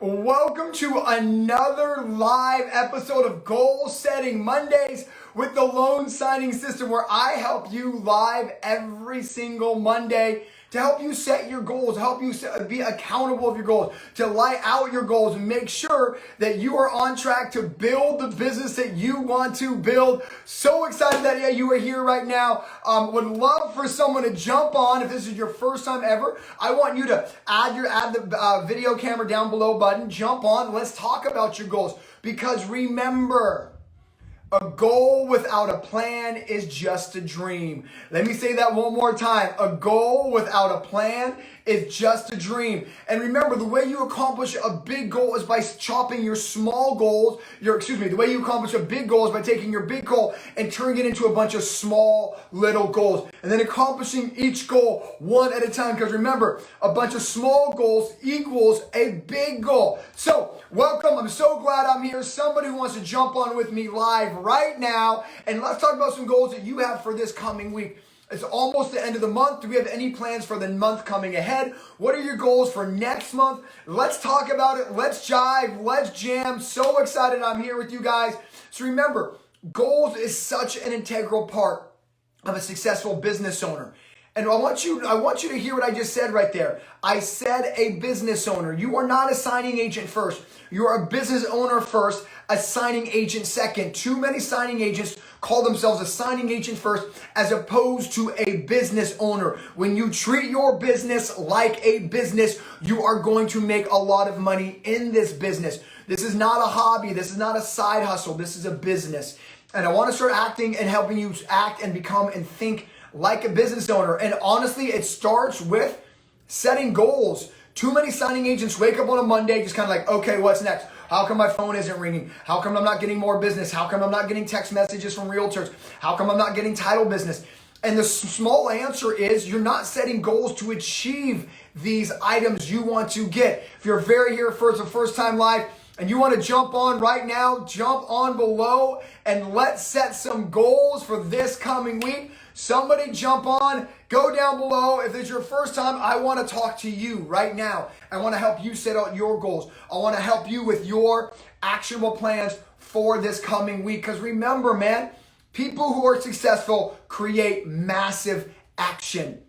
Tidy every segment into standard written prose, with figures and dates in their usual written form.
Welcome to another live episode of Goal Setting Mondays with the Loan Signing System, where I help you live every single Monday to help you set your goals, help you be accountable of your goals, to lay out your goals and make sure that you are on track to build the business that you want to build. So excited that you are here right now. Would love for someone to jump on. If this is your first time ever, I want you to add the video camera down below button, jump on, let's talk about your goals. Because remember, a goal without a plan is just a dream. Let me say that one more time. A goal without a plan is just a dream. And remember, the way you accomplish a big goal is by chopping your small goals. The way you accomplish a big goal is by taking your big goal and turning it into a bunch of small little goals. And then accomplishing each goal one at a time. Because remember, a bunch of small goals equals a big goal. So, welcome. I'm so glad I'm here. Somebody who wants to jump on with me live right now. And let's talk about some goals that you have for this coming week. It's almost the end of the month. Do we have any plans for the month coming ahead? What are your goals for next month? Let's talk about it. Let's jive. Let's jam. So excited I'm here with you guys. So remember, goals is such an integral part of a successful business owner. And I want you to hear what I just said right there. I said a business owner. You are not a signing agent first. You are a business owner first, a signing agent second. Too many signing agents call themselves a signing agent first as opposed to a business owner. When you treat your business like a business, you are going to make a lot of money in this business. This is not a hobby. This is not a side hustle. This is a business. And I want to start acting and helping you act and become and think like a business owner. And honestly, it starts with setting goals. Too many signing agents wake up on a Monday just kind of like, okay, what's next? How come my phone isn't ringing? How come I'm not getting more business? How come I'm not getting text messages from realtors? How come I'm not getting title business? And the small answer is you're not setting goals to achieve these items you want to get. If you're here for the first time live, and you want to jump on right now, jump on below and let's set some goals for this coming week. Somebody jump on, go down below. If it's your first time, I want to talk to you right now. I want to help you set out your goals. I want to help you with your actionable plans for this coming week. Because remember, man, people who are successful create massive action.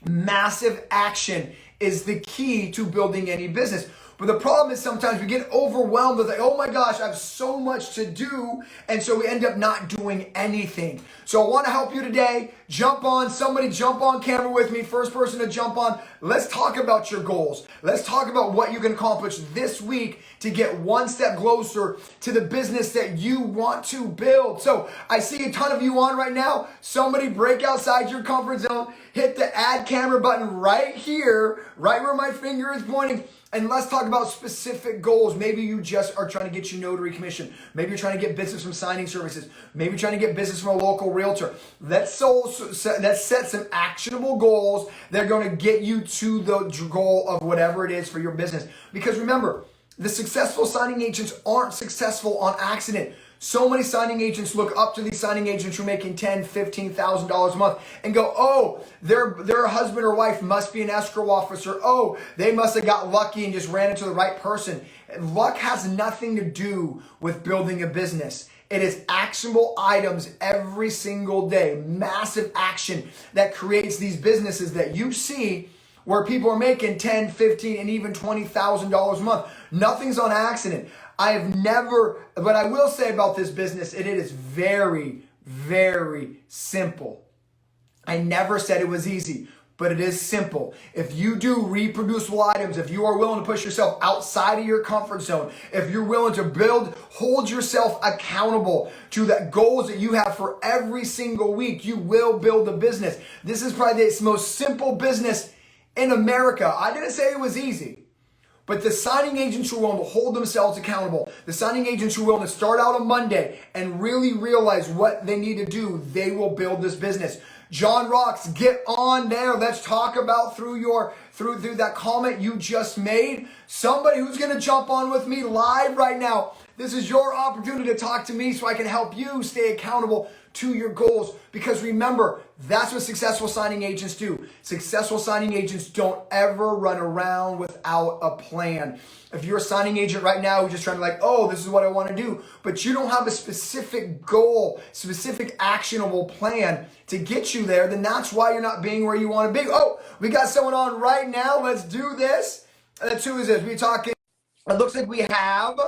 Massive action is the key to building any business. But the problem is sometimes we get overwhelmed with like, oh my gosh, I have so much to do. And so we end up not doing anything. So I want to help you today. Jump on. Somebody jump on camera with me. First person to jump on. Let's talk about your goals. Let's talk about what you can accomplish this week to get one step closer to the business that you want to build. So I see a ton of you on right now. Somebody break outside your comfort zone. Hit the add camera button right here, right where my finger is pointing. And let's talk about specific goals. Maybe you just are trying to get your notary commission. Maybe you're trying to get business from signing services. Maybe you're trying to get business from a local realtor. Let's set some actionable goals that are going to get you to the goal of whatever it is for your business. Because remember, the successful signing agents aren't successful on accident. So many signing agents look up to these signing agents who are making $10,000, $15,000 a month and go, oh, their husband or wife must be an escrow officer. Oh, they must have got lucky and just ran into the right person. Luck has nothing to do with building a business. It is actionable items every single day, massive action that creates these businesses that you see where people are making $10,000, $15,000, and even $20,000 a month. Nothing's on accident. What I will say about this business, it is very, very simple. I never said it was easy, but it is simple. If you do reproducible items, if you are willing to push yourself outside of your comfort zone, if you're willing to hold yourself accountable to the goals that you have for every single week, you will build a business. This is probably the most simple business in America. I didn't say it was easy. But the signing agents who are willing to hold themselves accountable, the signing agents who are willing to start out on Monday and really realize what they need to do, they will build this business. John Rocks, get on there. Let's talk about through that comment you just made. Somebody who's going to jump on with me live right now. This is your opportunity to talk to me so I can help you stay accountable to your goals. Because remember, that's what successful signing agents do. Successful signing agents don't ever run around without a plan. If you're a signing agent right now who's just trying to like, oh, this is what I want to do, but you don't have a specific goal, specific actionable plan to get you there, then that's why you're not being where you want to be. Oh, we got someone on right now. Let's do this. That's who is this? We're talking. It looks like we have,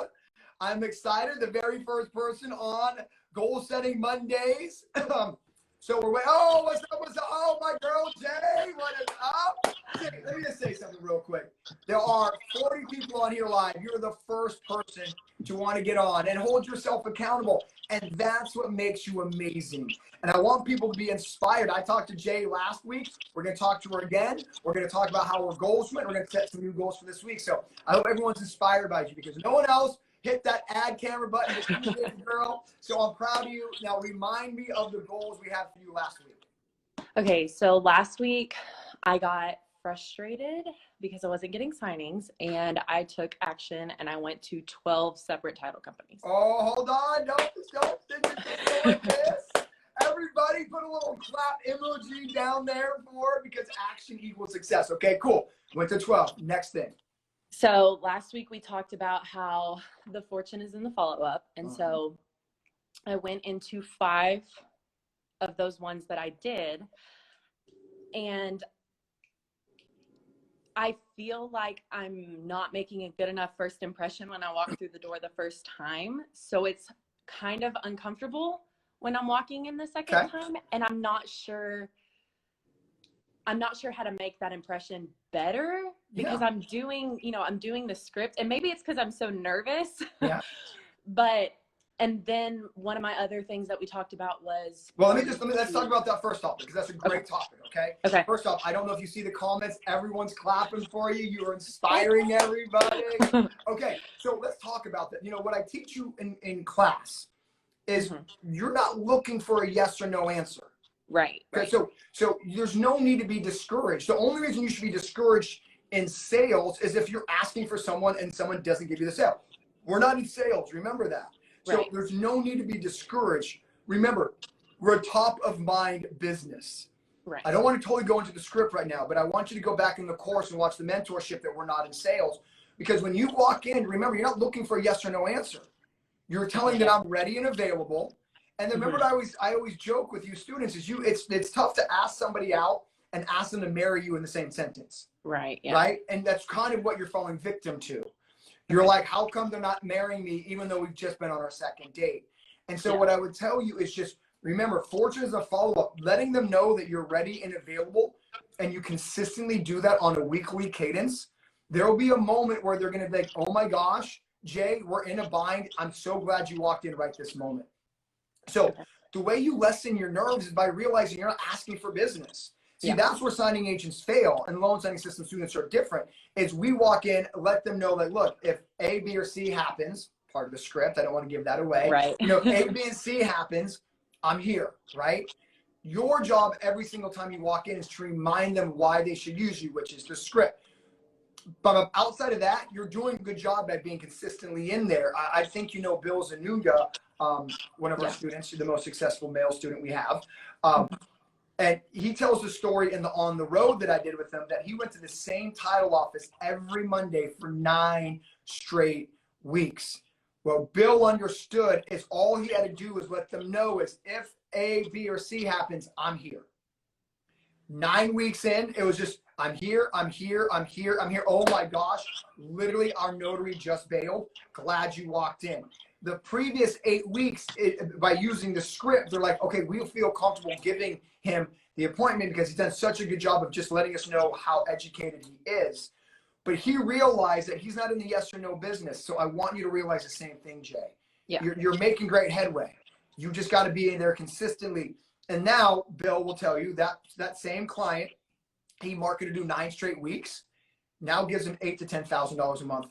I'm excited, the very first person on Goal Setting Mondays. So we're waiting. Oh, what's up? What's up? Oh, my girl, Jay. What is up? Jay, let me just say something real quick. There are 40 people on here live. You're the first person to want to get on and hold yourself accountable. And that's what makes you amazing. And I want people to be inspired. I talked to Jay last week. We're going to talk to her again. We're going to talk about how her goals went. We're going to set some new goals for this week. So I hope everyone's inspired by you, because no one else hit that add camera button that you did, girl. So I'm proud of you. Now remind me of the goals we had for you last week. Okay, so last week I got frustrated because I wasn't getting signings, and I took action and I went to 12 separate title companies. Oh, hold on. Don't like this. Everybody put a little clap emoji down there for it, because action equals success. Okay, cool. Went to 12. Next thing. So last week we talked about how the fortune is in the follow-up. And so I went into 5 of those ones that I did. And I feel like I'm not making a good enough first impression when I walk through the door the first time. So it's kind of uncomfortable when I'm walking in the second time. And I'm not sure how to make that impression better, because I'm doing the script, and maybe it's because I'm so nervous. Yeah. And then one of my other things that we talked about was, well, let's talk about that first off, because that's a great topic. Okay. First off, I don't know if you see the comments. Everyone's clapping for you. You are inspiring everybody. Okay. So let's talk about that. What I teach you in class is you're not looking for a yes or no answer. Right. Okay, so there's no need to be discouraged. The only reason you should be discouraged in sales is if you're asking for someone and someone doesn't give you the sale. We're not in sales. Remember that. So there's no need to be discouraged. Remember, we're a top of mind business. Right. I don't want to totally go into the script right now, but I want you to go back in the course and watch the mentorship that we're not in sales. Because when you walk in, remember, you're not looking for a yes or no answer. You're telling that I'm ready and available. And then remember, I always joke with you students is it's tough to ask somebody out and ask them to marry you in the same sentence. Right. Yeah. Right. And that's kind of what you're falling victim to. You're like, how come they're not marrying me even though we've just been on our second date? And so what I would tell you is just remember, fortune is a follow-up, letting them know that you're ready and available, and you consistently do that on a weekly cadence. There will be a moment where they're going to be like, oh my gosh, Jay, we're in a bind. I'm so glad you walked in right this moment. So the way you lessen your nerves is by realizing you're not asking for business. See, that's where signing agents fail, and loan signing system students are different, is we walk in, let them know that, look, if A, B, or C happens, part of the script, I don't want to give that away. Right. A, B, and C happens, I'm here, right? Your job every single time you walk in is to remind them why they should use you, which is the script. But outside of that, you're doing a good job at being consistently in there. I think Bill Zanuga, one of our students, the most successful male student we have. And he tells the story on the road that I did with him, that he went to the same title office every Monday for 9 straight weeks. Well, Bill understood is all he had to do was let them know is if A, B, or C happens, I'm here. 9 weeks in, it was just, I'm here, I'm here, I'm here, I'm here. Oh my gosh, literally our notary just bailed. Glad you walked in. The previous 8 weeks, by using the script, they're like, okay, we'll feel comfortable giving him the appointment because he's done such a good job of just letting us know how educated he is. But he realized that he's not in the yes or no business. So I want you to realize the same thing, Jay. Yeah. You're making great headway. You just got to be in there consistently. And now Bill will tell you that same client, he marketed to do 9 straight weeks, now gives him $8,000 to $10,000 a month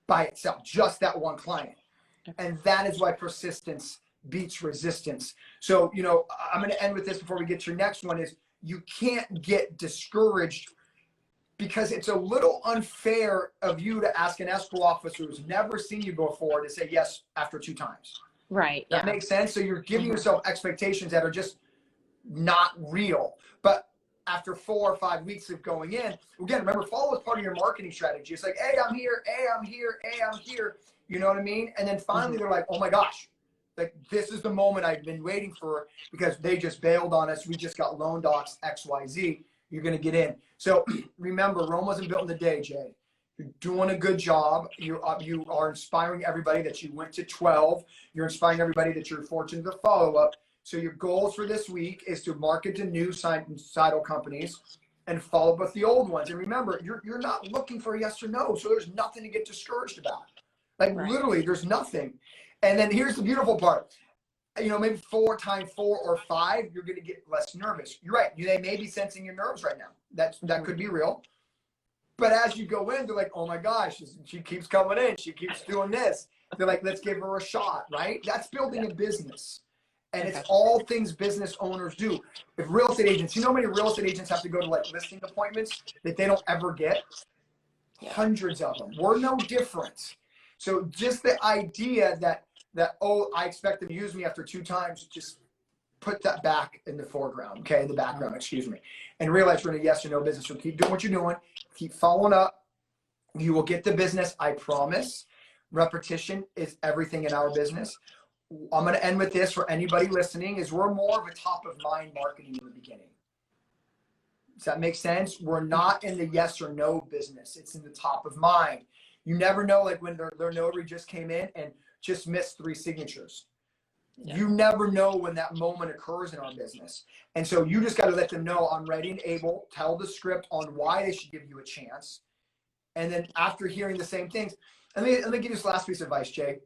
by itself, just that one client. And that is why persistence beats resistance. So, I'm going to end with this before we get to your next one is you can't get discouraged because it's a little unfair of you to ask an escrow officer who's never seen you before to say yes after 2 times. Right. That Yeah. makes sense. So you're giving yourself expectations that are just not real. But after 4 or 5 weeks of going in, again, remember, follow is part of your marketing strategy. It's like, hey, I'm here, hey, I'm here, hey, I'm here. You know what I mean? And then finally they're like, oh my gosh, like this is the moment I've been waiting for because they just bailed on us. We just got loan docs XYZ. You're going to get in. So remember, Rome wasn't built in a day, Jay. You're doing a good job. You are inspiring everybody that you went to 12. You're inspiring everybody that you're fortunate to follow up. So your goals for this week is to market to new title companies and follow up with the old ones. And remember, you're not looking for a yes or no. So there's nothing to get discouraged about. Like literally, there's nothing. And then here's the beautiful part. You know, maybe 4 times 4 or 5, you're going to get less nervous. You're right. They may be sensing your nerves right now. That could be real. But as you go in, they're like, oh my gosh, she keeps coming in. She keeps doing this. They're like, let's give her a shot, right? That's building a business. And it's all things business owners do. If real estate agents, you know how many real estate agents have to go to like listing appointments that they don't ever get? Hundreds of them. We're no different. So just the idea that, oh, I expect them to use me after 2 times, just put that back in the foreground, okay, in the background, excuse me, and realize we're in a yes or no business. So keep doing what you're doing, keep following up. You will get the business, I promise. Repetition is everything in our business. I'm going to end with this for anybody listening, is we're more of a top of mind marketing in the beginning. Does that make sense? We're not in the yes or no business. It's in the top of mind. You never know, like when their notary just came in and just missed 3 signatures. You never know when that moment occurs in our business. And so you just got to let them know I'm ready and able, tell the script on why they should give you a chance. And then after hearing the same things, let me give you this last piece of advice, Jay.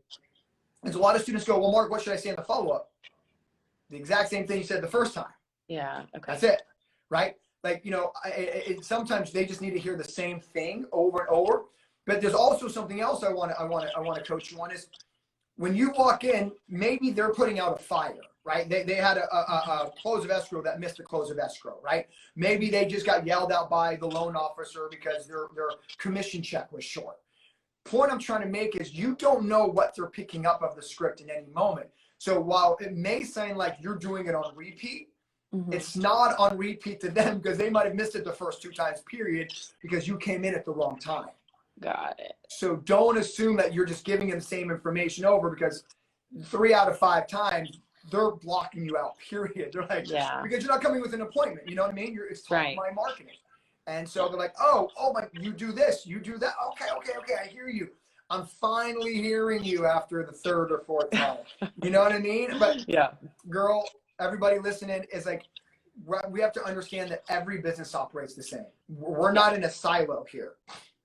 There's a lot of students go, well, Mark, what should I say in the follow-up? The exact same thing you said the first time. Yeah. Okay. That's it. Right? Like, you know, sometimes they just need to hear the same thing over and over. But there's also something else I want to coach you on is when you walk in, maybe they're putting out a fire, right? They had a close of escrow that missed the close of escrow, right? Maybe they just got yelled out by the loan officer because their commission check was short. Point I'm trying to make is you don't know what they're picking up of the script in any moment. So while it may sound like you're doing it on repeat, it's not on repeat to them because they might have missed it the first 2 times, period, because you came in at the wrong time. Got it. So don't assume that you're just giving them the same information over because 3 out of 5 times they're blocking you out, period. They're like, because you're not coming with an appointment. You know what I mean? It's top of mind marketing. And so they're like, oh my, you do this, you do that. Okay, I hear you. I'm finally hearing you after the 3rd or 4th time. You know what I mean? But girl, everybody listening is like, we have to understand that every business operates the same. We're not in a silo here.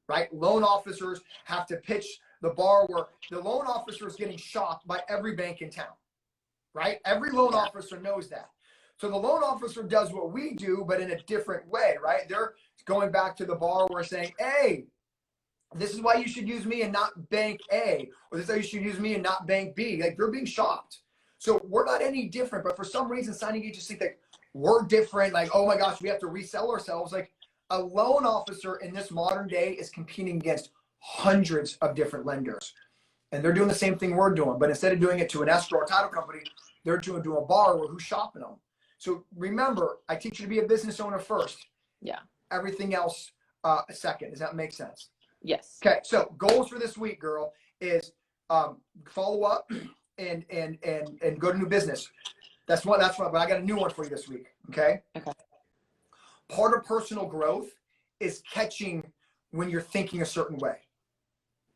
Right? Loan officers have to pitch the borrower. The loan officer is getting shopped by every bank in town, right? Every loan officer knows that. So the loan officer does what we do, but in a different way, right? They're going back to the borrower saying, hey, this is why you should use me and not bank A, or this is why you should use me and not bank B. Like they're being shopped. So we're not any different, but for some reason, signing agents think that we're different. Like, oh my gosh, we have to resell ourselves. Like, a loan officer in this modern day is competing against hundreds of different lenders. And they're doing the same thing we're doing. But instead of doing it to an escrow or title company, they're doing to a borrower who's shopping them. So remember, I teach you to be a business owner first. Yeah. Everything else second. Does that make sense? Yes. Okay. So goals for this week, girl, is follow up and go to new business. That's one. But I got a new one for you this week. Okay. Okay. Part of personal growth is catching when you're thinking a certain way.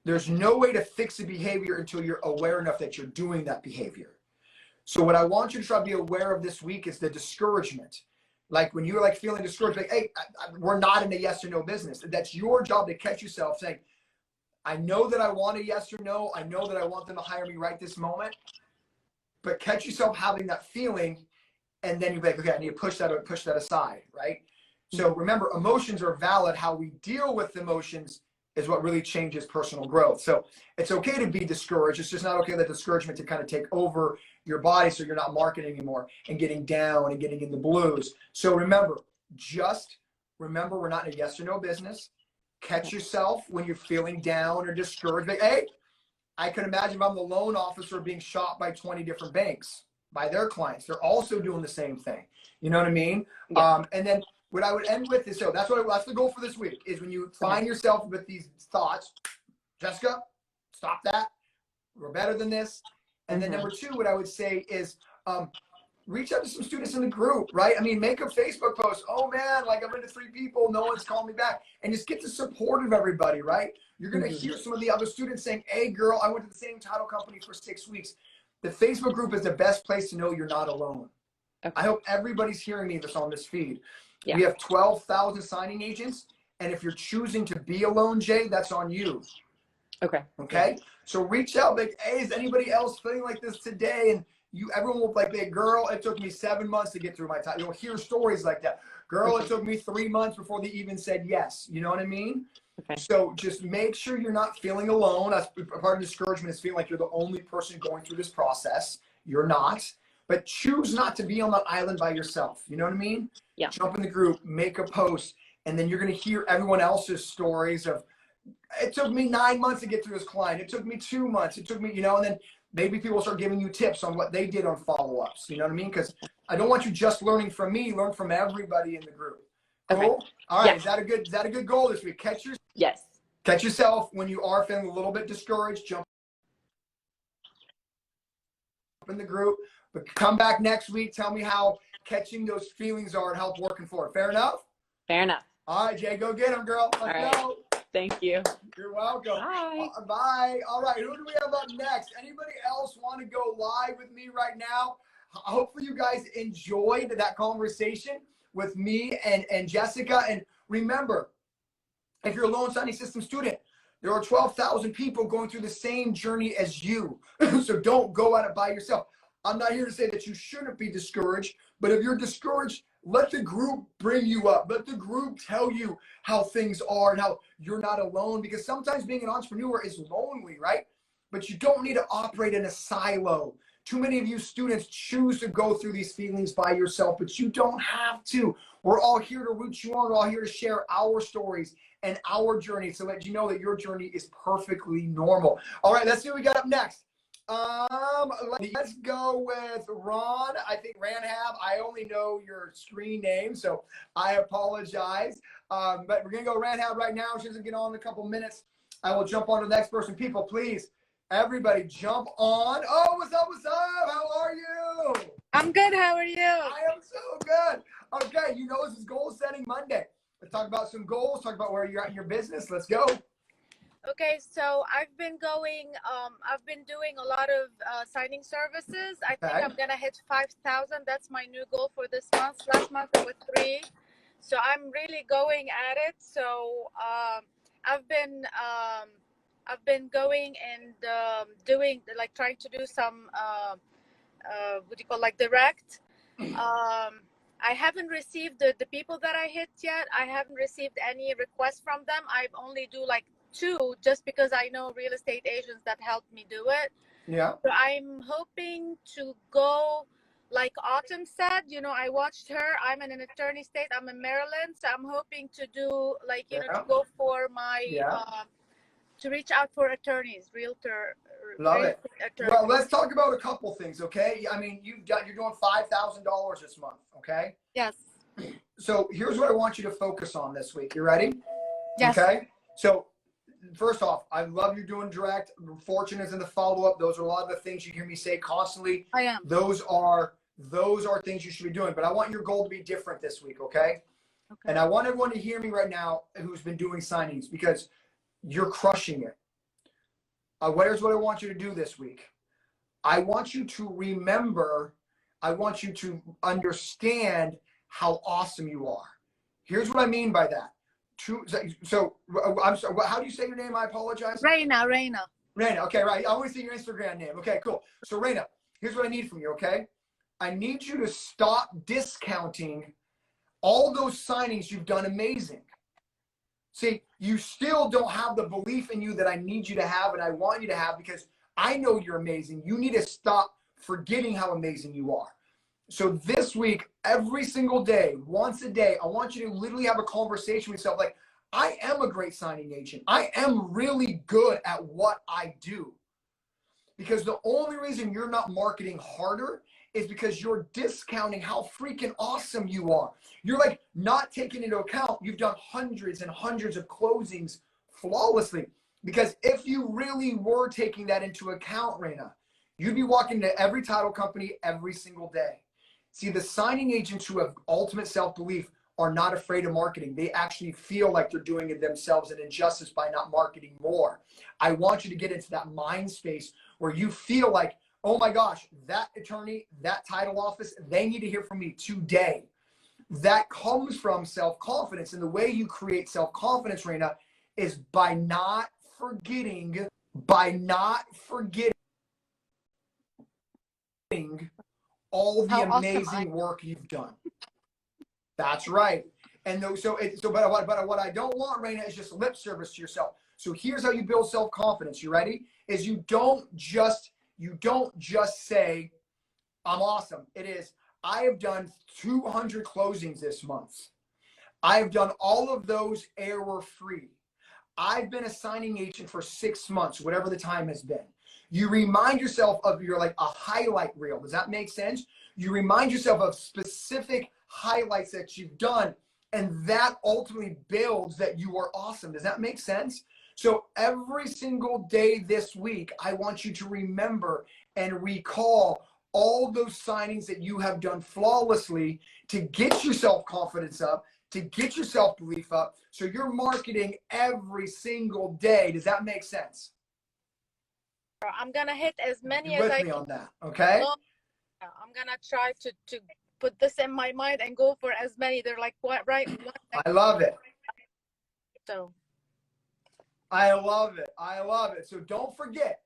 There's no way to fix a behavior until you're aware enough that you're doing that behavior. So what I want you to try to be aware of this week is the discouragement. Like when you're like feeling discouraged, like, hey, we're not in a yes or no business. That's your job to catch yourself saying, I know that I want a yes or no. I know that I want them to hire me right this moment. But catch yourself having that feeling, and then you're like, okay, I need to push that aside, right? So remember, emotions are valid. How we deal with emotions is what really changes personal growth. So it's okay to be discouraged. It's just not okay that discouragement to kind of take over your body so you're not marketing anymore and getting down and getting in the blues. So remember, we're not in a yes or no business. Catch yourself when you're feeling down or discouraged. Like, hey, I can imagine if I'm the loan officer being shot by 20 different banks, by their clients. They're also doing the same thing. You know what I mean? Yeah. And then what I would end with is, so that's the goal for this week, is when you find yourself with these thoughts, Jessica, stop that. We're better than this. And then number two, what I would say is, reach out to some students in the group, right? I mean, make a Facebook post. Oh man, like I'm into 3 people, no one's calling me back. And just get the support of everybody, right? You're gonna hear some of the other students saying, hey girl, I went to the same title company for 6 weeks. The Facebook group is the best place to know you're not alone. Okay. I hope everybody's hearing me that's on this feed. Yeah. We have 12,000 signing agents. And if you're choosing to be alone, Jay, that's on you. Okay. Okay. So reach out, like, hey, is anybody else feeling like this today? And everyone will like, hey, girl, it took me 7 months to get through my time. You'll hear stories like that. Girl, it took me 3 months before they even said yes. You know what I mean? Okay. So just make sure you're not feeling alone. That's part of discouragement, is feeling like you're the only person going through this process. You're not. But choose not to be on that island by yourself. You know what I mean? Yeah. Jump in the group, make a post, and then you're going to hear everyone else's stories of, it took me 9 months to get through this client. It took me 2 months. It took me, you know, and then maybe people start giving you tips on what they did on follow-ups. You know what I mean? Because I don't want you just learning from me. Learn from everybody in the group. Cool? Okay. All right. Yeah. Is that a good goal this week? Catch yourself when you are feeling a little bit discouraged. Jump in the group. But come back next week. Tell me how catching those feelings are and how it's working for it. Fair enough? Fair enough. All right, Jay. Go get them, girl. Let's go. Thank you. You're welcome. Bye. Bye. All right. Who do we have up next? Anybody else want to go live with me right now? Hopefully you guys enjoyed that conversation with me and Jessica. And remember, if you're a loan signing system student, there are 12,000 people going through the same journey as you. So don't go at it by yourself. I'm not here to say that you shouldn't be discouraged, but if you're discouraged, let the group bring you up. Let the group tell you how things are and how you're not alone, because sometimes being an entrepreneur is lonely, right? But you don't need to operate in a silo. Too many of you students choose to go through these feelings by yourself, but you don't have to. We're all here to root you on. We're all here to share our stories and our journey to let you know that your journey is perfectly normal. All right, let's see what we got up next. Let's go with Ron. I think Ranhab. I only know your screen name, so I apologize. But we're gonna go Ranhab right now. She doesn't get on in a couple minutes. I will jump on to the next person. People, please, everybody, jump on. Oh, what's up? What's up? How are you? I'm good. How are you? I am so good. Okay, you know this is Goal Setting Monday. Let's talk about some goals. Talk about where you're at in your business. Let's go. Okay, so I've been doing a lot of signing services. I think I'm gonna hit 5,000. That's my new goal for this month. Last month it was 3, so I'm really going at it. So I've been going and doing, like, trying to do some what do you call, like, direct. I haven't received the people that I hit yet. I haven't received any requests from them. I only do like 2, just because I know real estate agents that helped me do it. Yeah. So I'm hoping to go, like Autumn said, you know, I watched her. I'm in an attorney state. I'm in Maryland. So I'm hoping to do, like, you know, to go for my, to reach out for attorneys, realtor. Love it. Attorneys. Well, let's talk about a couple things, okay? I mean, you're doing $5,000 this month, okay? Yes. So here's what I want you to focus on this week. You ready? Yes. Okay. So first off, I love you doing direct. Fortune is in the follow-up. Those are a lot of the things you hear me say constantly. I am. Those are things you should be doing. But I want your goal to be different this week, okay? Okay. And I want everyone to hear me right now who's been doing signings, because you're crushing it. Here's what I want you to do this week. I want you to remember, I want you to understand how awesome you are. Here's what I mean by that. So I'm sorry, how do you say your name? I apologize. Raina. Okay, right. I always see your Instagram name. Okay, cool. So Raina, here's what I need from you, okay? I need you to stop discounting all those signings you've done amazing. See, you still don't have the belief in you that I need you to have and I want you to have, because I know you're amazing. You need to stop forgetting how amazing you are. So this week, every single day, once a day, I want you to literally have a conversation with yourself like, I am a great signing agent. I am really good at what I do. because the only reason you're not marketing harder is because you're discounting how freaking awesome you are. You're like not taking into account you've done hundreds and hundreds of closings flawlessly. Because if you really were taking that into account, Raina, you'd be walking to every title company every single day. See, the signing agents who have ultimate self-belief are not afraid of marketing. They actually feel like they're doing it themselves an injustice by not marketing more. I want you to get into that mind space where you feel like, oh my gosh, that attorney, that title office, they need to hear from me today. That comes from self-confidence. And the way you create self-confidence, Raina, is by not forgetting all the How amazing awesome work you've done. That's right. And but what I don't want, Raina, is just lip service to yourself. So here's how you build self-confidence. You ready? Is you don't just say, I'm awesome. It is, I have done 200 closings this month. I have done all of those error-free. I've been a signing agent for 6 months, whatever the time has been. You remind yourself of your like a highlight reel. Does that make sense? You remind yourself of specific highlights that you've done, and that ultimately builds that you are awesome. Does that make sense? So every single day this week, I want you to remember and recall all those signings that you have done flawlessly to get your self-confidence up, to get your self-belief up. So you're marketing every single day. Does that make sense? I'm gonna hit as many You as with I me can. on that, okay? I'm gonna try to put this in my mind and go for as many. They're like what, right? I love it. So I love it. I love it. So don't forget,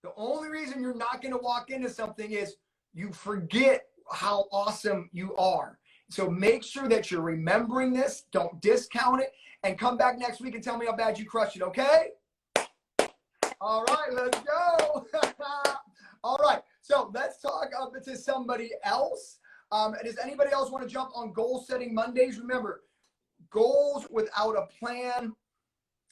the only reason you're not going to walk into something is you forget how awesome you are. So make sure that you're remembering this. Don't discount it. And come back next week and tell me how bad you crushed it, okay? All right, let's go. All right, so let's talk to somebody else. Does anybody else want to jump on Goal Setting Mondays? Remember, goals without a plan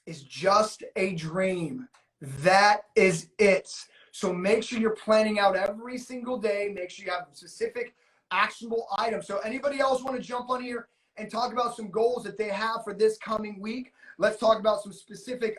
is just a dream. That is it. So make sure you're planning out every single day. Make sure you have specific actionable items. So anybody else want to jump on here and talk about some goals that they have for this coming week? Let's talk about some specific,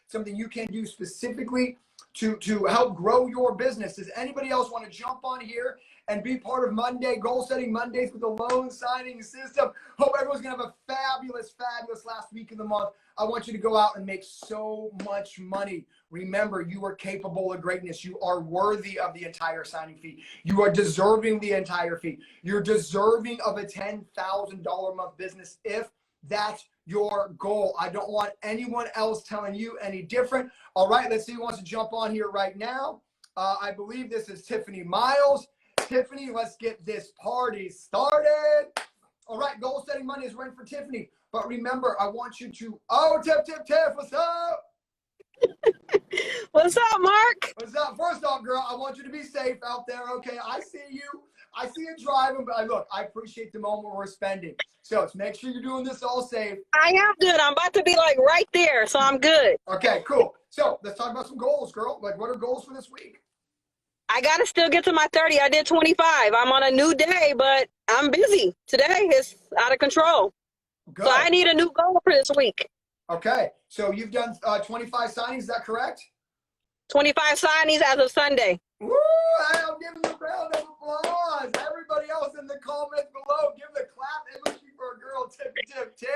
something you can do specifically to help grow your business. Does anybody else want to jump on here and be part of Monday, Goal Setting Mondays with the loan signing system? Hope everyone's going to have a fabulous, fabulous last week of the month. I want you to go out and make so much money. Remember, you are capable of greatness. You are worthy of the entire signing fee. You are deserving the entire fee. You're deserving of a $10,000 a month business if that's your goal. I don't want anyone else telling you any different. All right, let's see who wants to jump on here right now. I believe this is Tiffany Miles. Tiffany, let's get this party started. All right, Goal Setting Monday is right for Tiffany. But remember, I want you to, Tiff, what's up? What's up, Mark? What's up? First off, girl, I want you to be safe out there, okay? I see you. I see you driving, but look, I appreciate the moment we're spending. So let's make sure you're doing this all safe. I am good. I'm about to be like right there, so I'm good. Okay, cool. So let's talk about some goals, girl. Like, what are goals for this week? I got to still get to my 30. I did 25. I'm on a new day, but I'm busy. Today is out of control. Good. So I need a new goal for this week. Okay, so you've done 25 signings, is that correct? 25 signings as of Sunday. Woo! I'm giving you a round of applause. Everybody else in the comments below, give the clap emoji for a girl, Tiff.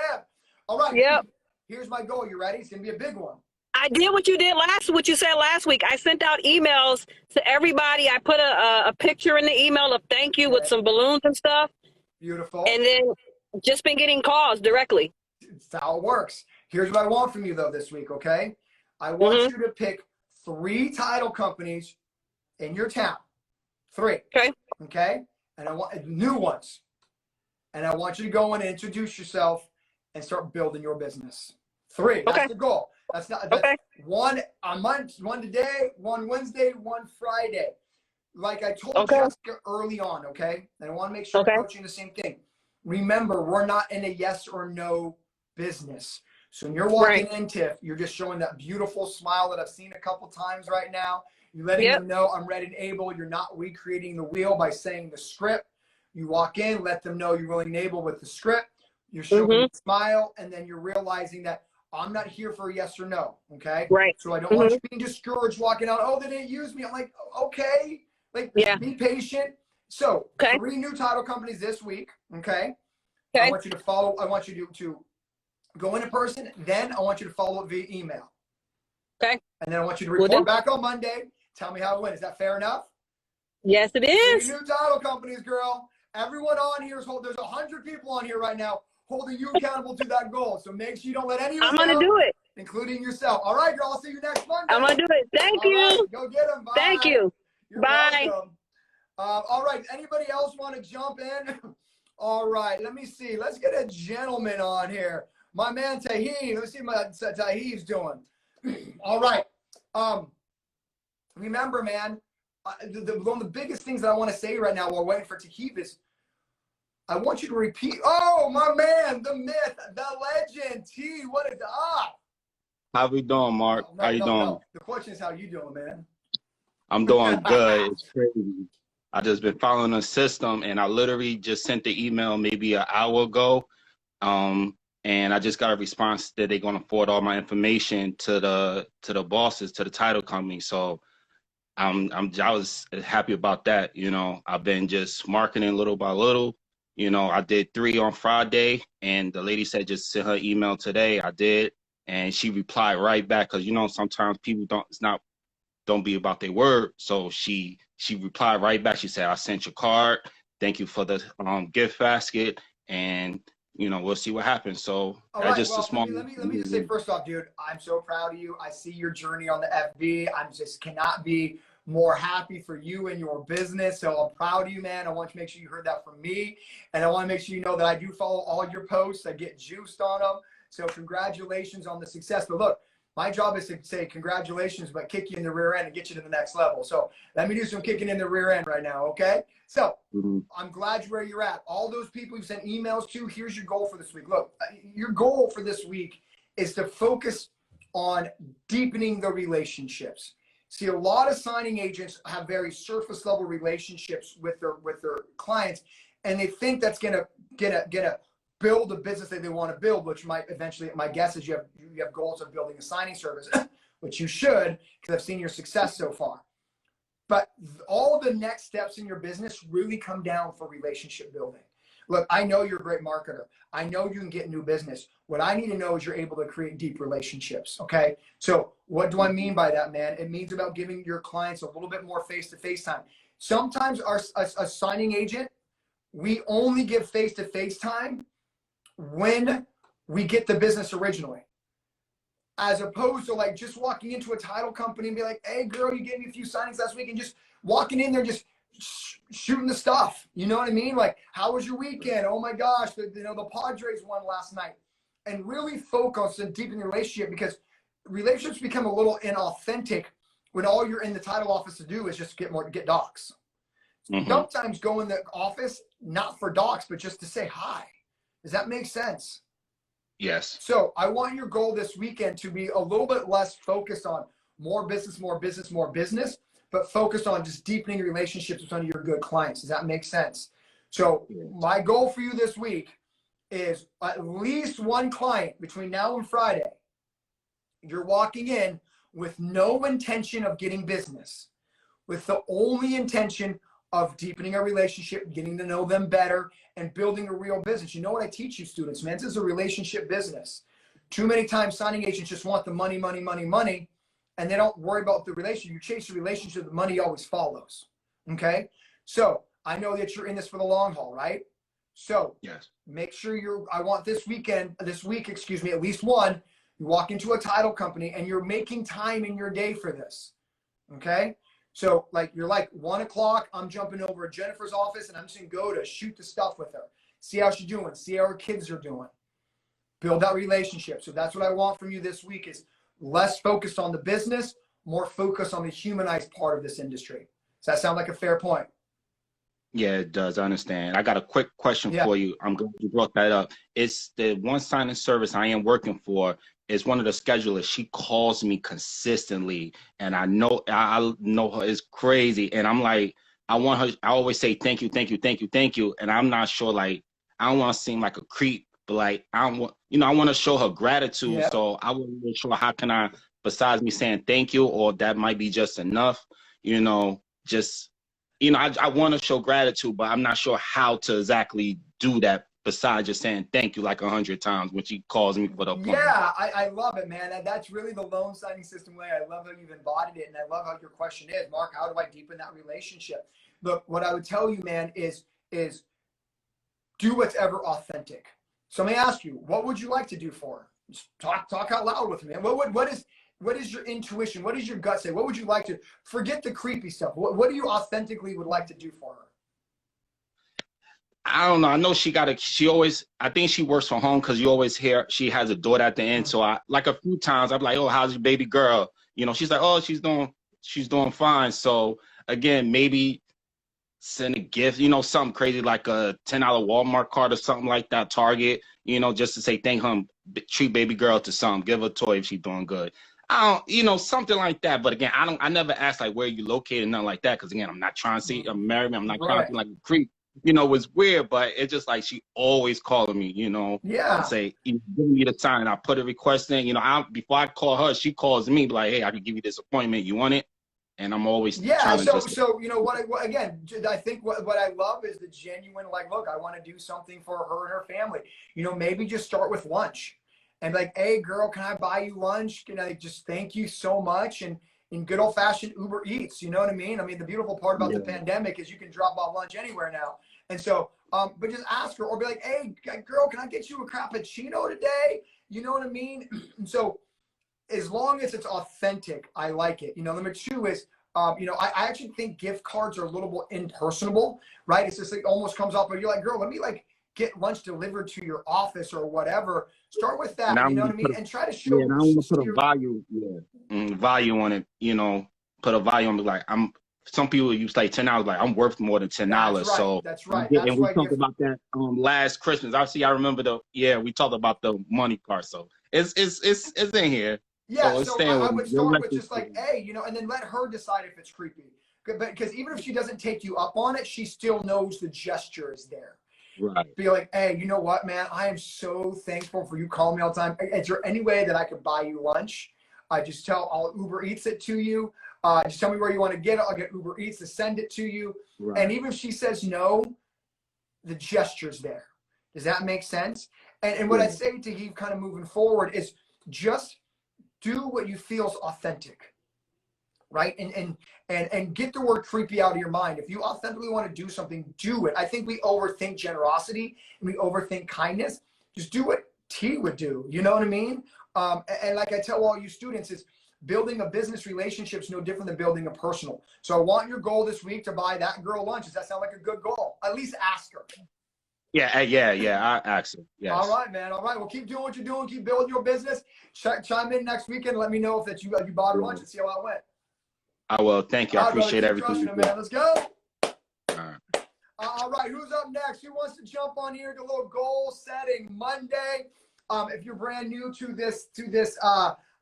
All right. Yep. Here's my goal. You ready? It's gonna be a big one. I did what you said last week. I sent out emails to everybody. I put a picture in the email of thank you with some balloons and stuff. Beautiful. And then just been getting calls directly. It's how it works. Here's what I want from you though this week, okay? I want you to pick 3 title companies in your town. 3. Okay. Okay? And I want new ones. And I want you to go in and introduce yourself and start building your business. 3. That's the goal. That's one a month, one today, one Wednesday, one Friday. Like I told Jessica early on, okay? And I want to make sure I'm coaching the same thing. Remember, we're not in a yes or no business. So when you're walking in, Tiff, you're just showing that beautiful smile that I've seen a couple times right now. You're letting them know I'm ready and able. You're not recreating the wheel by saying the script. You walk in, let them know you're willing and able with the script. You're showing the smile, and then you're realizing that I'm not here for a yes or no, okay? Right. So I don't want you being discouraged walking out, oh, they didn't use me. I'm like, okay, like be patient. So 3 new title companies this week, okay? I want you to follow, I want you to go in person, then I want you to follow up via email. Okay. And then I want you to report back on Monday. Tell me how it went. Is that fair enough? Yes, it is. 3 new title companies, girl. Everyone on here is there's 100 people on here right now holding you accountable to that goal. So make sure you don't let any of us down, do it. including yourself. All right, girl. I'll see you next Monday. I'm going to do it. Thank you. Right, go get them. Bye. Thank you. You're Bye. welcome. All right. Anybody else want to jump in? All right. Let me see. Let's get a gentleman on here. My man Tahib. Let's see what Tahib's doing. All right. Remember, man, one of the biggest things that I want to say right now while waiting for Tahib is I want you to repeat. Oh, my man, the myth, the legend, T. What is up? How we doing, Mark? How you doing? No. The question is, how you doing, man? I'm doing good. It's crazy. I just been following the system, and I literally just sent the email maybe an hour ago, and I just got a response that they're gonna forward all my information to the bosses, to the title company. So I was happy about that. You know, I've been just marketing little by little. You know, I did 3 on Friday, and the lady said just send her email today. I did, and she replied right back, because you know sometimes people don't be about their word. So she replied right back. She said, I sent your card. Thank you for the gift basket, and you know, we'll see what happens. So just a small. Let me just say first off, dude, I'm so proud of you. I see your journey on the FB. I just cannot be more happy for you and your business. So I'm proud of you, man. I want to make sure you heard that from me. And I want to make sure you know that I do follow all your posts. I get juiced on them. So congratulations on the success. But look, my job is to say congratulations, but kick you in the rear end and get you to the next level. So let me do some kicking in the rear end right now, okay? So I'm glad you're where you're at. All those people you've sent emails to, here's your goal for this week. Look, your goal for this week is to focus on deepening the relationships. See, a lot of signing agents have very surface level relationships with their clients, and they think that's gonna build a business that they want to build, which might eventually, my guess is you have goals of building a signing service, which you should, because I've seen your success so far. But all the next steps in your business really come down for relationship building. Look, I know you're a great marketer. I know you can get new business. What I need to know is you're able to create deep relationships, okay? So what do I mean by that, man? It means about giving your clients a little bit more face-to-face time. Sometimes a signing agent, we only give face-to-face time when we get the business originally, as opposed to like just walking into a title company and be like, hey girl, you gave me a few signings last week, and just walking in there, just shooting the stuff. You know what I mean? Like, how was your weekend? Oh my gosh, the Padres won last night. And really focus on deepening the relationship, because relationships become a little inauthentic when all you're in the title office to do is just get docs. Sometimes go in the office, not for docs, but just to say hi. Does that make sense? Yes. So I want your goal this weekend to be a little bit less focused on more business, but focused on just deepening relationships with some of your good clients. Does that make sense? So my goal for you this week is at least one client between now and Friday. You're walking in with no intention of getting business, with the only intention of deepening a relationship, getting to know them better, and building a real business. You know what I teach you students, man? This is a relationship business. Too many times signing agents just want the money, and they don't worry about the relationship. You chase the relationship, the money always follows, okay? So I know that you're in this for the long haul, right? So yes, make sure I want this week, at least one, you walk into a title company and you're making time in your day for this, okay? So like, you're like 1 o'clock, I'm jumping over to Jennifer's office and I'm just gonna go to shoot the stuff with her. See how she's doing, see how her kids are doing. Build that relationship. So that's what I want from you this week, is less focused on the business, more focused on the humanized part of this industry. Does that sound like a fair point? Yeah, it does. I understand. I got a quick question Yeah. for you. I'm glad you brought that up. It's the one signing service I am working for. Is one of the schedulers. She calls me consistently, and I know her is crazy. And I'm like, I want her. I always say thank you, thank you, thank you, thank you. And I'm not sure, like, I don't want to seem like a creep, but like I don't want, I want to show her gratitude. Yeah. So I wasn't really sure how can I, besides me saying thank you, or that might be just enough. Just. I want to show gratitude, but I'm not sure how to exactly do that besides just saying thank you like 100 times when she calls me for the appointment. Yeah, I love it, man. And that's really the loan signing system way. I love how you've embodied it. And I love how your question is, Mark, how do I deepen that relationship? Look, what I would tell you, man, is do what's ever authentic. So let me ask you, what would you like to do for her? Just talk out loud with me. What is your intuition? What does your gut say? What would you like to forget the creepy stuff? What do you authentically would like to do for her? I don't know. I know she always, I think she works from home because you always hear she has a daughter at the end. So I, like a few times I'm like, oh, how's your baby girl? She's like, oh, she's doing fine. So again, maybe send a gift, something crazy like a $10 Walmart card or something like that, Target, just to say thank her, treat baby girl to something, give her a toy if she's doing good. I don't, something like that. But again, I never ask like where you located, nothing like that. Cause again, I'm not trying to see, I'm married, I'm not trying to be like a creep. It's weird, but it's just like she always calling me, Yeah. say, give me the sign. And I put a request in, before I call her, she calls me like, hey, I can give you this appointment. You want it? And I'm always trying to again, I think what I love is the genuine, like, look, I want to do something for her and her family. Maybe just start with lunch and like, hey girl, can I buy you lunch? Can I just thank you so much? And in good old fashioned Uber Eats, you know what I mean? I mean, the beautiful part about the pandemic is you can drop off lunch anywhere now. And so, but just ask her or be like, hey girl, can I get you a cappuccino today? You know what I mean? And so, as long as it's authentic, I like it. Number two is, I actually think gift cards are a little more impersonable, right? It's just like almost comes off, but you're like, girl, let me like get lunch delivered to your office or whatever. Start with that, you know what I mean? And try to show. Yeah, and I want to put a value, value on it. Put a value on it. Like some people use like $10. Like I'm worth more than $10. That's right. So that's right. And we talked about that last Christmas. I remember we talked about the money part. So it's in here. Yeah, so I would start with just like, hey, and then let her decide if it's creepy. Because even if she doesn't take you up on it, she still knows the gesture is there. Right. Be like, hey, you know what, man? I am so thankful for you calling me all the time. Is there any way that I could buy you lunch? I'll Uber Eats it to you. Just tell me where you want to get it. I'll get Uber Eats to send it to you. Right. And even if she says no, the gesture's there. Does that make sense? And what I say to you kind of moving forward is just do what you feel is authentic, right? And get the word creepy out of your mind. If you authentically want to do something, do it. I think we overthink generosity and we overthink kindness. Just do what T would do. You know what I mean? And like I tell all you students, is building a business relationship is no different than building a personal. So I want your goal this week to buy that girl lunch. Does that sound like a good goal? At least ask her. Yeah. I ask her. Yes. All right, man. All right. Well, keep doing what you're doing. Keep building your business. Chime in next weekend. And let me know if you bought her lunch and see how it went. I will. Thank you. I appreciate everything. It, man. Let's go. All right. All right. Who's up next? Who wants to jump on here to a little goal setting Monday? If you're brand new to this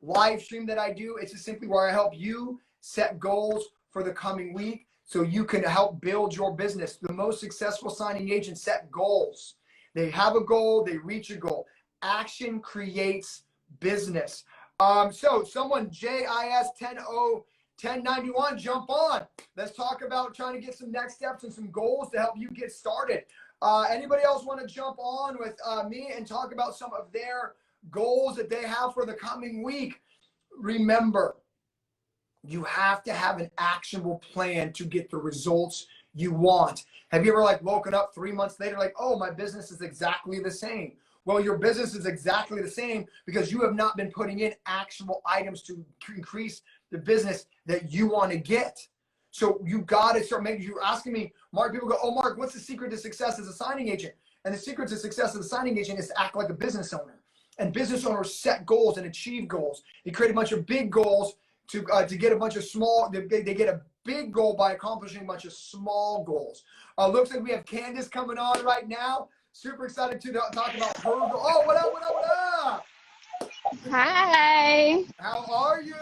live stream that I do, it's just simply where I help you set goals for the coming week, so you can help build your business. The most successful signing agents set goals. They have a goal, they reach a goal. Action creates business. So someone, JIS 1091, jump on. Let's talk about trying to get some next steps and some goals to help you get started. Anybody else want to jump on with me and talk about some of their goals that they have for the coming week? Remember, you have to have an actionable plan to get the results you want. Have you ever woken up 3 months later oh, my business is exactly the same? Well, your business is exactly the same because you have not been putting in actionable items to increase the business that you want to get. So you got to start making, you're asking me, Mark, people go, oh, Mark, what's the secret to success as a signing agent? And the secret to success as a signing agent is to act like a business owner. And business owners set goals and achieve goals. They create a bunch of big goals, to get a bunch of small, they get a big goal by accomplishing a bunch of small goals. Looks like we have Candace coming on right now. Super excited to talk about her goal. Oh, what up, what up, what up? Hi, How are you?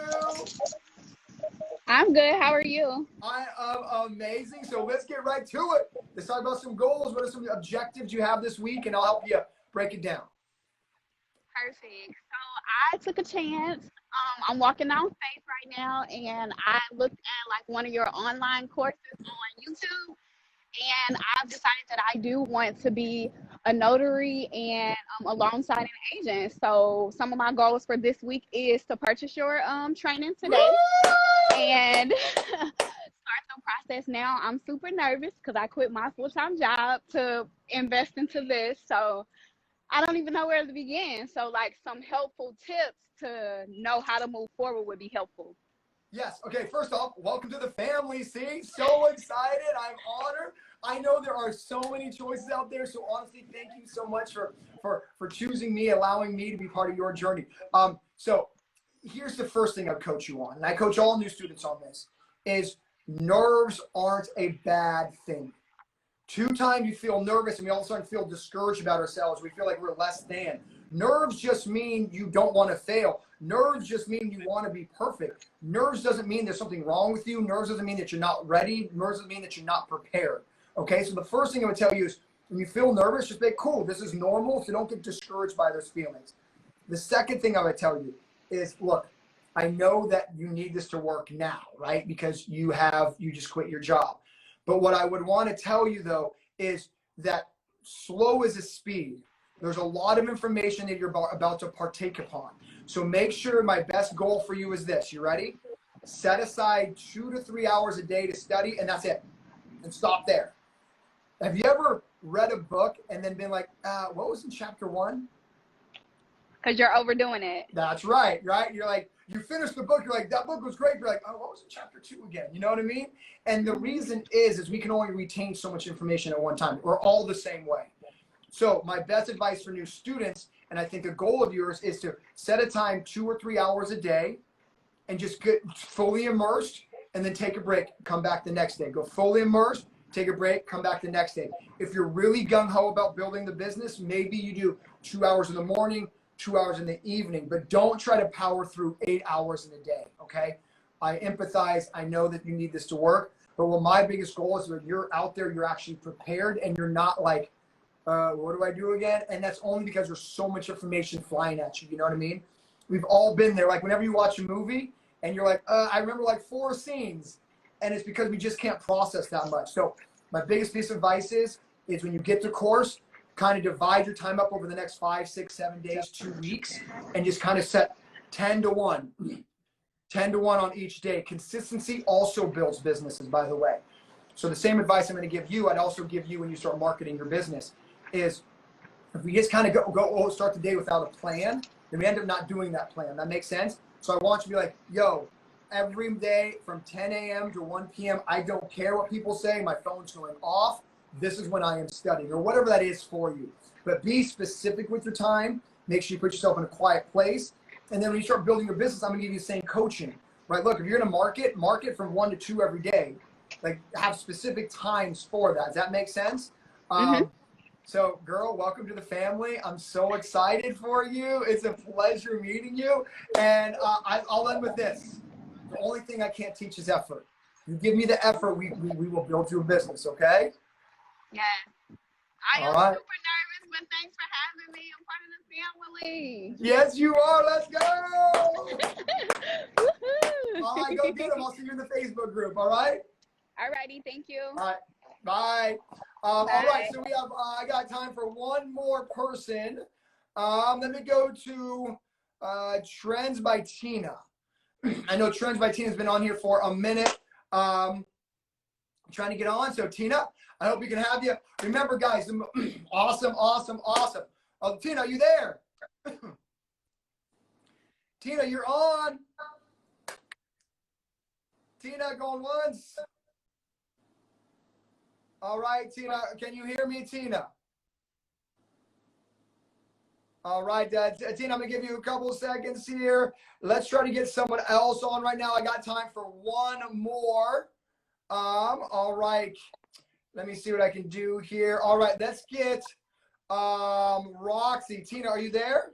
I'm good. How are you? I am amazing. So let's get right to it. Let's talk about some goals. What are some objectives you have this week? And I'll help you break it down. Perfect. So I took a chance. I'm walking on faith right now, and I looked at like one of your online courses on YouTube, and I've decided that I do want to be a notary and alongside an agent. So some of my goals for this week is to purchase your training today and start the process now. I'm super nervous because I quit my full-time job to invest into this. So I don't even know where to begin. So like some helpful tips to know how to move forward would be helpful. Yes. Okay. First off, welcome to the family. See, so excited. I'm honored. I know there are so many choices out there. So honestly, thank you so much for choosing me, allowing me to be part of your journey. So here's the first thing I coach you on, and I coach all new students on this, is nerves aren't a bad thing. Too time you feel nervous and we all of a sudden feel discouraged about ourselves. We feel like we're less than. Nerves just mean you don't want to fail. Nerves just mean you want to be perfect. Nerves doesn't mean there's something wrong with you. Nerves doesn't mean that you're not ready. Nerves doesn't mean that you're not prepared. Okay, so the first thing I would tell you is when you feel nervous, just be cool. This is normal, so don't get discouraged by those feelings. The second thing I would tell you is, look, I know that you need this to work now, right? Because you just quit your job. But what I would want to tell you, though, is that slow is a speed. There's a lot of information that you're about to partake upon. So make sure my best goal for you is this. You ready? Set aside 2 to 3 hours a day to study, and that's it. And stop there. Have you ever read a book and then been like, what was in chapter 1? Because you're overdoing it. That's right, right? You're like, you finish the book, you're like, that book was great. You're like, oh, what was in chapter 2 again? You know what I mean? And the reason is we can only retain so much information at one time. We're all the same way. So my best advice for new students, and I think a goal of yours, is to set a time 2 or 3 hours a day and just get fully immersed and then take a break, come back the next day. Go fully immersed, take a break, come back the next day. If you're really gung-ho about building the business, maybe you do 2 hours in the morning, 2 hours in the evening, but don't try to power through 8 hours in a day, okay? I empathize. I know that you need this to work, but what my biggest goal is when you're out there, you're actually prepared and you're not like, what do I do again? And that's only because there's so much information flying at you, you know what I mean? We've all been there. Like whenever you watch a movie and you're like, I remember like 4 scenes, and it's because we just can't process that much. So my biggest piece of advice is when you get to course, kind of divide your time up over the next 5, 6, 7 days, 2 weeks, and just kind of set 10 to 1 on each day. Consistency also builds businesses, by the way. So the same advice I'm going to give you, I'd also give you when you start marketing your business, is if we just kind of start the day without a plan, then we end up not doing that plan. That makes sense? So I want you to be like, yo, every day from 10 a.m. to 1 p.m., I don't care what people say. My phone's going off. This is when I am studying, or whatever that is for you. But be specific with your time. Make sure you put yourself in a quiet place. And then when you start building your business, I'm going to give you the same coaching, right? Look, if you're going to market from 1 to 2 every day. Like have specific times for that. Does that make sense? So girl, welcome to the family. I'm so excited for you. It's a pleasure meeting you. And I'll end with this. The only thing I can't teach is effort. You give me the effort, we will build you a business, okay? Yeah. I am super nervous, but thanks for having me. I'm part of the family. Yes, you are. Let's go. All right, go get them. I'll see you in the Facebook group, all right? Alrighty, thank you. All right, bye. All right, so we have, I got time for one more person. Let me go to Trends by Tina. I know Trends by Tina has been on here for a minute. Trying to get on. So Tina, I hope we can have you. Remember, guys, awesome. Tina, are you there? Tina, you're on. Tina, going once. All right, Tina, can you hear me, Tina? All right, Tina, I'm gonna give you a couple of seconds here. Let's try to get someone else on right now. I got time for one more. All right. Let me see what I can do here. All right, let's get Roxy. Tina, are you there?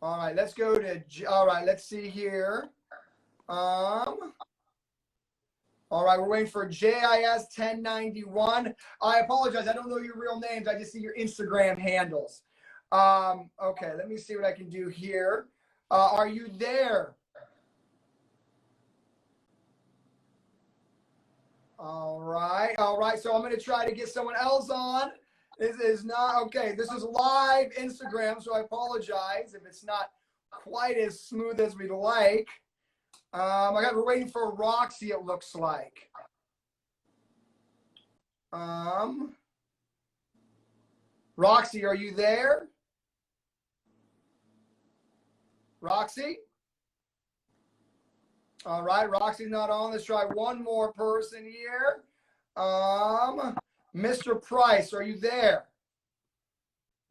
All right, let's go to, all right, let's see here. All right, we're waiting for JIS 1091. I apologize, I don't know your real names. I just see your Instagram handles. Okay, let me see what I can do here. Are you there? All right. So I'm going to try to get someone else on. This is not, okay, this is live Instagram, so I apologize if it's not quite as smooth as we'd like. We're waiting for Roxy, it looks like. Roxy, are you there? Roxy? All right, Roxy's not on. Let's try one more person here. Mr. Price, are you there?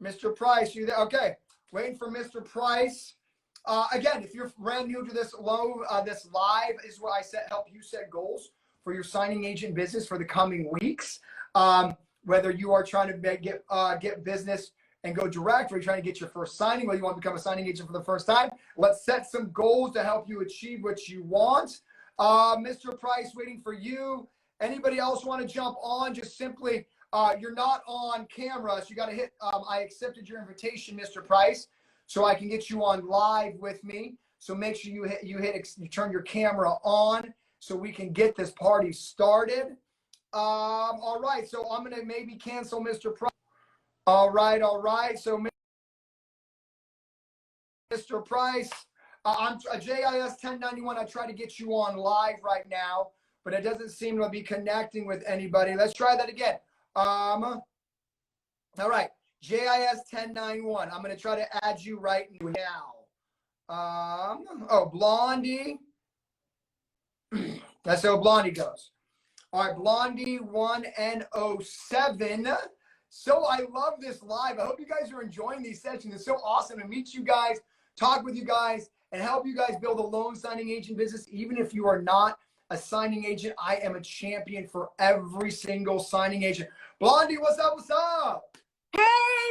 Mr. Price, you there? Okay, waiting for Mr. Price. Again, if you're brand new to this this live is where I help you set goals for your signing agent business for the coming weeks. Whether you are trying to get business and go direct, or you're trying to get your first signing, whether you want to become a signing agent for the first time, let's set some goals to help you achieve what you want. Mr. Price, waiting for you. Anybody else want to jump on? Just simply, you're not on camera, so you got to hit, I accepted your invitation, Mr. Price, so I can get you on live with me. So make sure you turn your camera on so we can get this party started. All right, so I'm going to maybe cancel Mr. Price. All right. So Mr. Price, I'm JIS 1091. I try to get you on live right now, but it doesn't seem to be connecting with anybody. Let's try that again. All right, JIS 1091. I'm going to try to add you right now. Blondie. That's how Blondie goes. All right, Blondie 1N07. So I love this live. I hope you guys are enjoying these sessions. It's so awesome to meet you guys, talk with you guys, and help you guys build a loan signing agent business. Even if you are not a signing agent, I am a champion for every single signing agent. Blondie, what's up? What's up? Hey,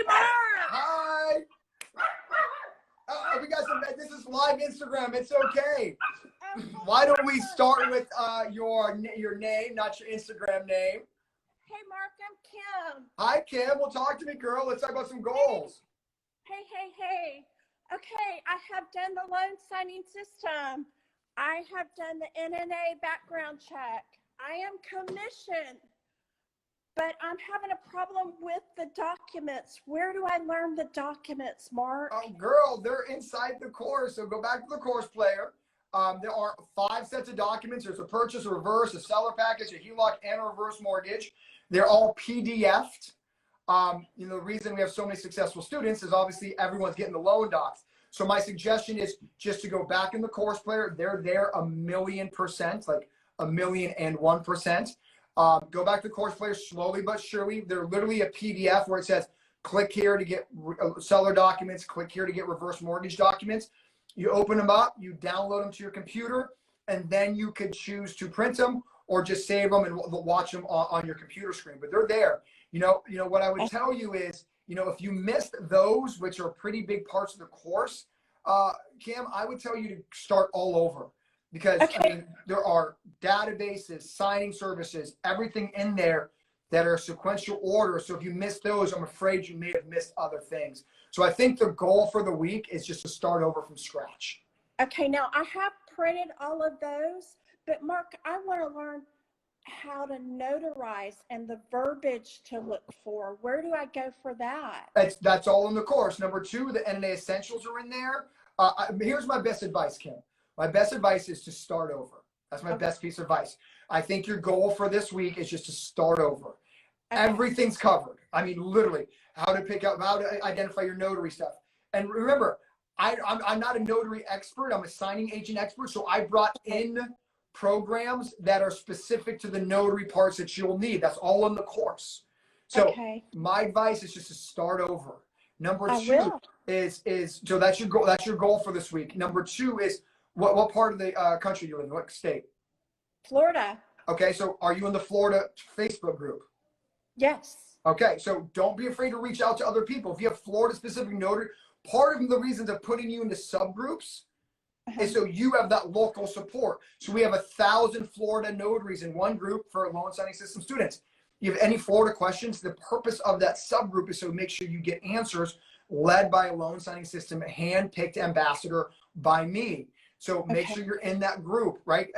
Mark. Hi. We got some. This is live Instagram. It's okay. Why don't we start with your name, not your Instagram name? Hey, Mark, I'm Kim. Hi, Kim. Well, talk to me, girl. Let's talk about some goals. Hey. Okay, I have done the loan signing system. I have done the NNA background check. I am commissioned, but I'm having a problem with the documents. Where do I learn the documents, Mark? Oh, girl, they're inside the course. So go back to the course player. There are 5 sets of documents. There's a purchase, a reverse, a seller package, a HELOC, and a reverse mortgage. They're all PDF'd. The reason we have so many successful students is obviously everyone's getting the loan docs. So my suggestion is just to go back in the course player. They're there 1,000,000%, like 1,001%. Go back to the course player slowly but surely. They're literally a PDF where it says, click here to get seller documents, click here to get reverse mortgage documents. You open them up, you download them to your computer, and then you could choose to print them or just save them and watch them on your computer screen. But they're there. What I would tell you is, if you missed those, which are pretty big parts of the course, Kim, I would tell you to start all over because there are databases, signing services, everything in there that are sequential order. So if you miss those, I'm afraid you may have missed other things. So I think the goal for the week is just to start over from scratch. Okay, now I have printed all of those, but Mark, I want to learn how to notarize and the verbiage to look for. Where do I go for that? That's all in the course. Number 2, the NNA essentials are in there. Here's my best advice, Kim. My best advice is to start over. That's my best piece of advice. I think your goal for this week is just to start over. Okay. Everything's covered. I mean, literally, how to identify your notary stuff. And remember, I'm not a notary expert. I'm a signing agent expert. So I brought in programs that are specific to the notary parts that you'll need. That's all in the course. So Okay. my advice is just to start over. Number I two will. is so that's your goal. That's your goal for this week. Number two is what part of the country you live in? What state? Florida. Okay, so are you in the Florida Facebook group? Yes. Okay, so don't be afraid to reach out to other people. If you have Florida specific notary, part of the reasons of putting you into subgroups is so you have that local support. So we have 1,000 Florida notaries in one group for loan signing system students. You have any Florida questions? The purpose of that subgroup is so make sure you get answers led by a loan signing system, hand-picked ambassador by me. So make sure you're in that group, right?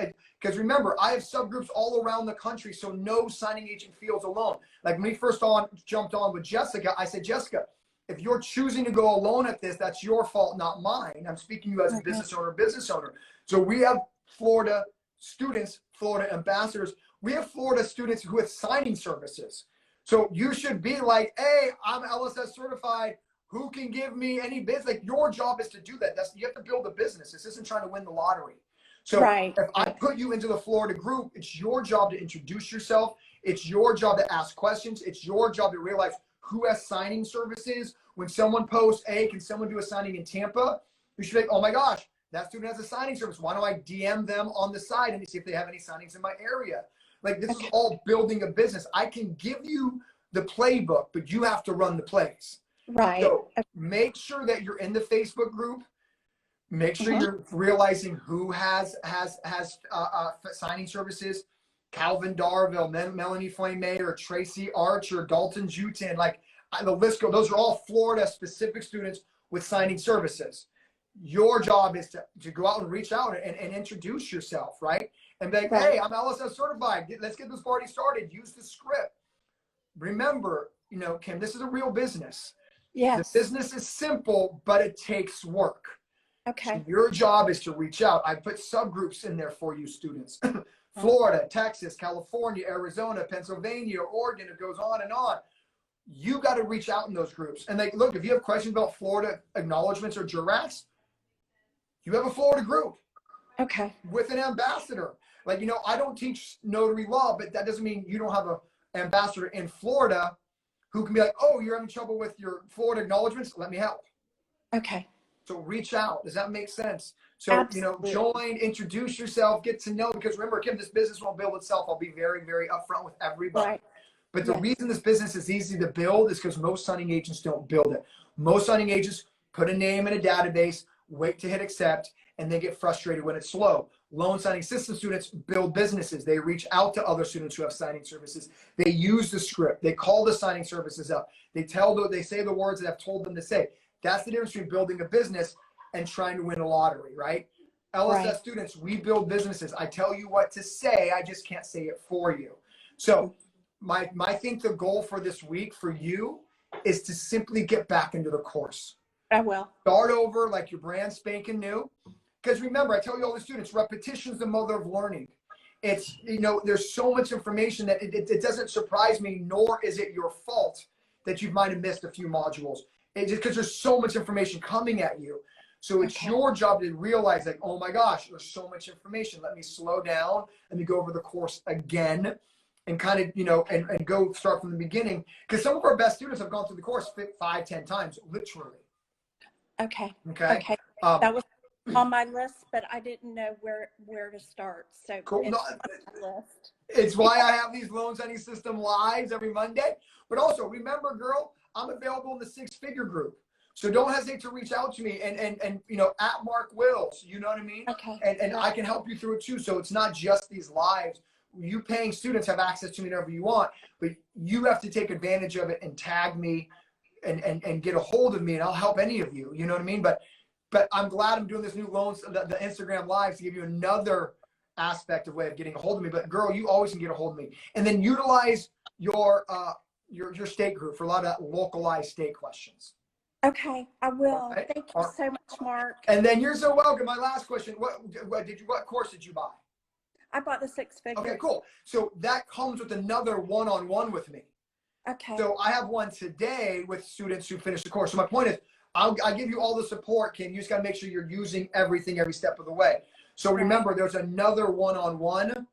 Because remember, I have subgroups all around the country, so no signing agent feels alone. Like when we first jumped on with Jessica, I said, Jessica, if you're choosing to go alone at this, that's your fault, not mine. I'm speaking to you as a business owner. So we have Florida students, Florida ambassadors. We have Florida students who have signing services. So you should be like, hey, I'm LSS certified. Who can give me any bids? Like your job is to do that. You have to build a business. This isn't trying to win the lottery. So if I put you into the Florida group, it's your job to introduce yourself. It's your job to ask questions. It's your job to realize who has signing services. When someone posts, hey, can someone do a signing in Tampa? You should be like, oh my gosh, that student has a signing service. Why don't I DM them on the side and see if they have any signings in my area? Like this is all building a business. I can give you the playbook, but you have to run the plays. Right. So make sure that you're in the Facebook group. Make sure you're realizing who has signing services. Calvin Darville, Melanie Flame-Mayer, Tracy Archer, Dalton Jutin, like the list goes. Those are all Florida specific students with signing services. Your job is to go out and reach out and introduce yourself, right? And be like, hey, I'm LSS certified. Let's get this party started. Use the script. Remember, Kim, this is a real business. Yes. The business is simple, but it takes work. Okay. So your job is to reach out. I put subgroups in there for you students. Florida, Texas, California, Arizona, Pennsylvania, Oregon, it goes on and on. You got to reach out in those groups. And look, if you have questions about Florida acknowledgments or jurats, you have a Florida group. Okay. With an ambassador. Like, I don't teach notary law, but that doesn't mean you don't have an ambassador in Florida who can be like, oh, you're having trouble with your Florida acknowledgments? Let me help. Okay. So reach out. Does that make sense? So, join, introduce yourself, get to know, because remember, Kim, this business won't build itself. I'll be very, very upfront with everybody. Right. But the reason this business is easy to build is because most signing agents don't build it. Most signing agents put a name in a database, wait to hit accept, and they get frustrated when it's slow. Loan signing system students build businesses. They reach out to other students who have signing services. They use the script. They call the signing services up. They say the words that I've told them to say. That's the difference between building a business and trying to win a lottery, right? LSS students, we build businesses. I tell you what to say. I just can't say it for you. So I think the goal for this week for you is to simply get back into the course. I will. Start over like you're brand spanking new. Because remember, I tell you all the students, repetition is the mother of learning. It's, there's so much information that it doesn't surprise me, nor is it your fault that you might have missed a few modules. It's just because there's so much information coming at you. So it's your job to realize like, oh my gosh, there's so much information. Let me slow down. Let me go over the course again and kind of, and go start from the beginning. Because some of our best students have gone through the course 5, 10 times, literally. Okay. Okay. That was on my list, but I didn't know where to start. So cool. It's on my list. It's why I have these loan signing system lives every Monday. But also remember, girl, I'm available in the 6-figure group. So don't hesitate to reach out to me and at Mark Wills, you know what I mean? Okay. And I can help you through it too. So it's not just these lives. You paying students have access to me whenever you want, but you have to take advantage of it and tag me and get a hold of me, and I'll help any of you. You know what I mean? But I'm glad I'm doing this new loans, the Instagram lives, to give you another aspect of way of getting a hold of me. But girl, you always can get a hold of me, and then utilize your state group for a lot of that localized state questions. Okay, I will. Right. Thank you so much, Mark. And then you're so welcome. My last question: what course did you buy? I bought the 6-figure. Okay, cool. So that comes with another one-on-one with me. Okay. So I have one today with students who finish the course. So my point is, I'll give you all the support, Kim. You just got to make sure you're using everything every step of the way. So remember, there's another one-on-one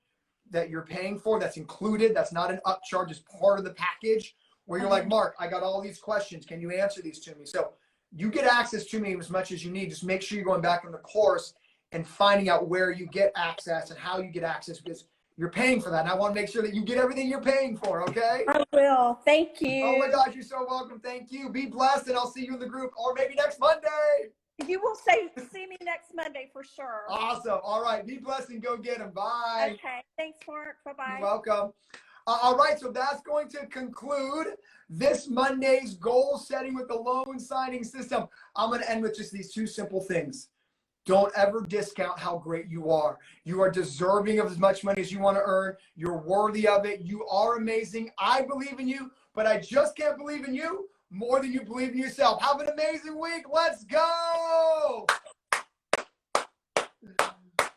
that you're paying for that's included. That's not an upcharge. It's part of the package where you're like, Mark, I got all these questions. Can you answer these to me? So you get access to me as much as you need. Just make sure you're going back in the course and finding out where you get access and how you get access, because you're paying for that. And I want to make sure that you get everything you're paying for, okay? I will. Thank you. Oh my gosh, you're so welcome. Thank you. Be blessed, and I'll see you in the group, or maybe next Monday. You will see me next Monday for sure. Awesome. All right. Be blessed and go get them. Bye. Okay. Thanks, Mark. Bye-bye. You're welcome. All right. So that's going to conclude this Monday's goal setting with the loan signing system. I'm going to end with just these two simple things. Don't ever discount how great you are. You are deserving of as much money as you want to earn. You're worthy of it. You are amazing. I believe in you, but I just can't believe in you more than you believe in yourself. Have an amazing week. Let's go.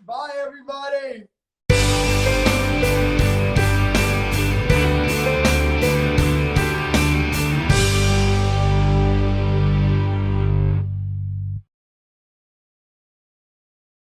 Bye, everybody.